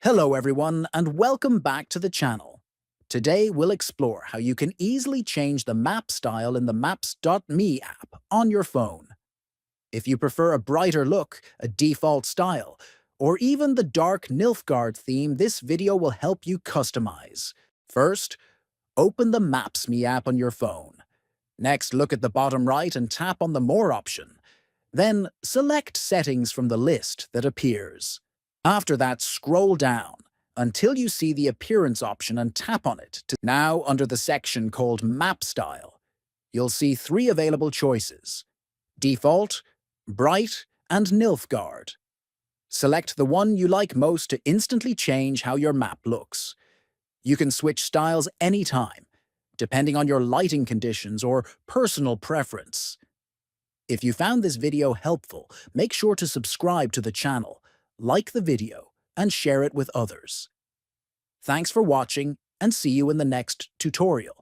Hello everyone and welcome back to the channel. Today we'll explore how you can easily change the map style in the Maps.me app on your phone. If you prefer a brighter look, a default style, or even the dark Nilfgaard theme, this video will help you customize. First, open the Maps.me app on your phone. Next, look at the bottom right and tap on the More option. Then, select Settings from the list that appears. After that, scroll down until you see the Appearance option and tap on it. Now, under the section called Map Style, you'll see three available choices: Default, Bright, and Nilfgaard. Select the one you like most to instantly change how your map looks. You can switch styles anytime, depending on your lighting conditions or personal preference. If you found this video helpful, make sure to subscribe to the channel, like the video, and share it with others. Thanks for watching, and see you in the next tutorial.